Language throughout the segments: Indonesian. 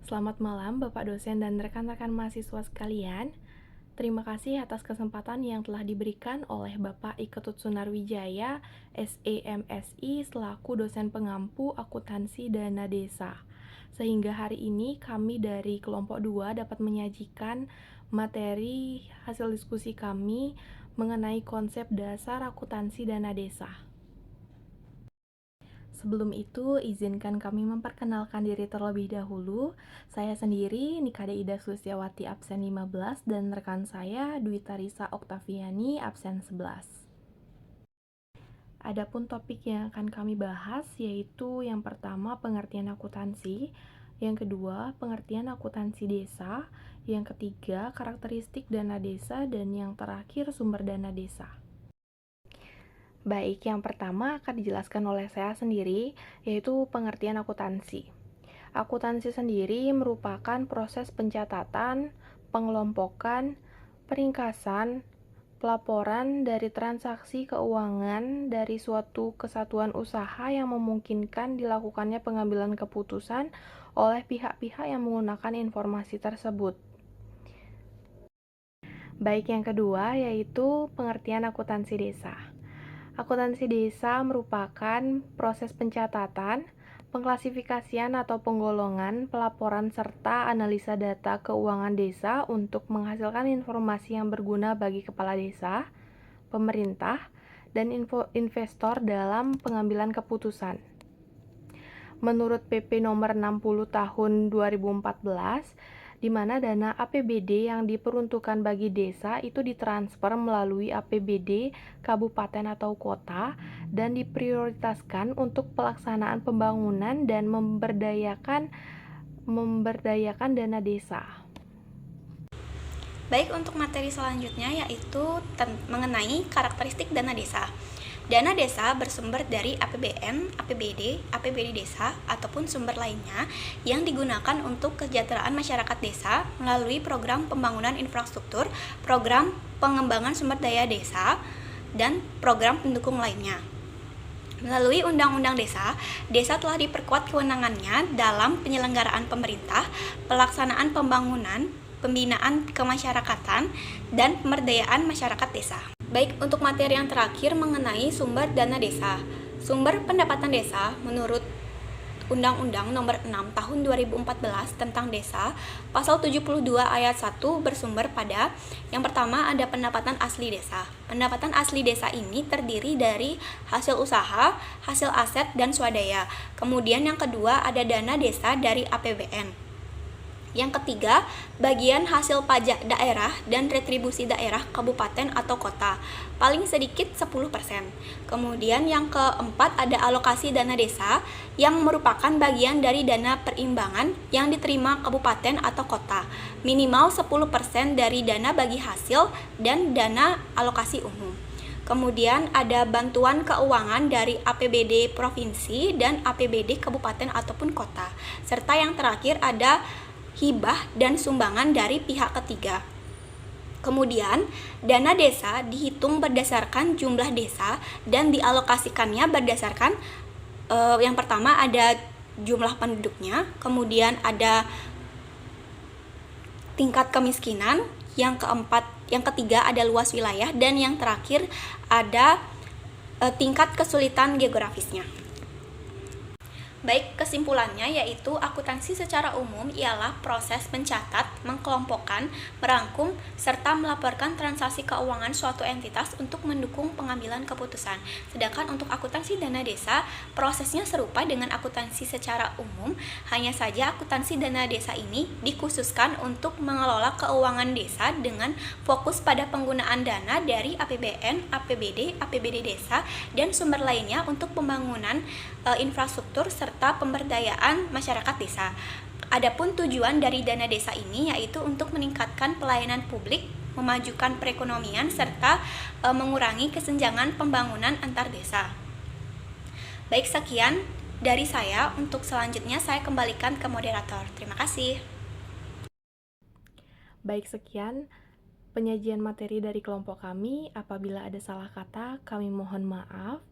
Selamat malam Bapak dosen dan rekan-rekan mahasiswa sekalian. Terima kasih atas kesempatan yang telah diberikan oleh Bapak Iketut Sunarwijaya, SEMSI, selaku dosen pengampu akuntansi dana desa. Sehingga hari ini kami dari kelompok 2 dapat menyajikan materi hasil diskusi kami mengenai konsep dasar akuntansi dana desa. Sebelum itu, izinkan kami memperkenalkan diri terlebih dahulu. Saya sendiri, Nikade Ida Sulistiawati, absen 15, dan rekan saya, Dwi Tarisa Oktaviani, absen 11. Adapun topik yang akan kami bahas yaitu yang pertama pengertian akuntansi, yang kedua pengertian akuntansi desa, yang ketiga karakteristik dana desa, dan yang terakhir sumber dana desa. Baik, yang pertama akan dijelaskan oleh saya sendiri, yaitu pengertian akuntansi. Akuntansi sendiri merupakan proses pencatatan, pengelompokan, peringkasan, pelaporan dari transaksi keuangan dari suatu kesatuan usaha yang memungkinkan dilakukannya pengambilan keputusan oleh pihak-pihak yang menggunakan informasi tersebut. Baik, yang kedua yaitu pengertian akuntansi desa. Akuntansi desa merupakan proses pencatatan, pengklasifikasian atau penggolongan, pelaporan, serta analisa data keuangan desa untuk menghasilkan informasi yang berguna bagi kepala desa, pemerintah, dan investor dalam pengambilan keputusan. Menurut PP nomor 60 tahun 2014, di mana dana APBD yang diperuntukkan bagi desa itu ditransfer melalui APBD kabupaten atau kota dan diprioritaskan untuk pelaksanaan pembangunan dan memberdayakan dana desa. Baik, untuk materi selanjutnya yaitu mengenai karakteristik dana desa. Dana desa bersumber dari APBN, APBD, APBD desa, ataupun sumber lainnya yang digunakan untuk kesejahteraan masyarakat desa melalui program pembangunan infrastruktur, program pengembangan sumber daya desa, dan program pendukung lainnya. Melalui Undang-Undang Desa, desa telah diperkuat kewenangannya dalam penyelenggaraan pemerintah, pelaksanaan pembangunan, pembinaan kemasyarakatan, dan pemberdayaan masyarakat desa. Baik, untuk materi yang terakhir mengenai sumber dana desa. Sumber pendapatan desa menurut Undang-Undang Nomor 6 Tahun 2014 tentang Desa, Pasal 72 Ayat 1 bersumber pada yang pertama ada pendapatan asli desa. Pendapatan asli desa ini terdiri dari hasil usaha, hasil aset, dan swadaya. Kemudian yang kedua ada dana desa dari APBN. Yang ketiga, bagian hasil pajak daerah dan retribusi daerah kabupaten atau kota, paling sedikit 10%. Kemudian yang keempat ada alokasi dana desa yang merupakan bagian dari dana perimbangan yang diterima kabupaten atau kota, minimal 10% dari dana bagi hasil dan dana alokasi umum. Kemudian ada bantuan keuangan dari APBD provinsi dan APBD kabupaten ataupun kota. Serta yang terakhir ada hibah dan sumbangan dari pihak ketiga. Kemudian, dana desa dihitung berdasarkan jumlah desa dan dialokasikannya berdasarkan yang pertama ada jumlah penduduknya, kemudian ada tingkat kemiskinan, yang ketiga ada luas wilayah, dan yang terakhir ada tingkat kesulitan geografisnya. Baik, kesimpulannya yaitu akuntansi secara umum ialah proses mencatat, mengkelompokkan, merangkum, serta melaporkan transaksi keuangan suatu entitas untuk mendukung pengambilan keputusan. Sedangkan untuk akuntansi dana desa, prosesnya serupa dengan akuntansi secara umum, hanya saja akuntansi dana desa ini dikhususkan untuk mengelola keuangan desa dengan fokus pada penggunaan dana dari APBN, APBD, APBD desa, dan sumber lainnya untuk pembangunan infrastruktur serta pemberdayaan masyarakat desa. Adapun tujuan dari dana desa ini yaitu untuk meningkatkan pelayanan publik, memajukan perekonomian, serta mengurangi kesenjangan pembangunan antar desa. Baik, sekian dari saya. Untuk selanjutnya saya kembalikan ke moderator. Terima kasih. Baik, sekian penyajian materi dari kelompok kami. Apabila ada salah kata, kami mohon maaf.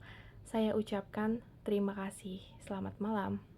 Saya ucapkan terima kasih. Selamat malam.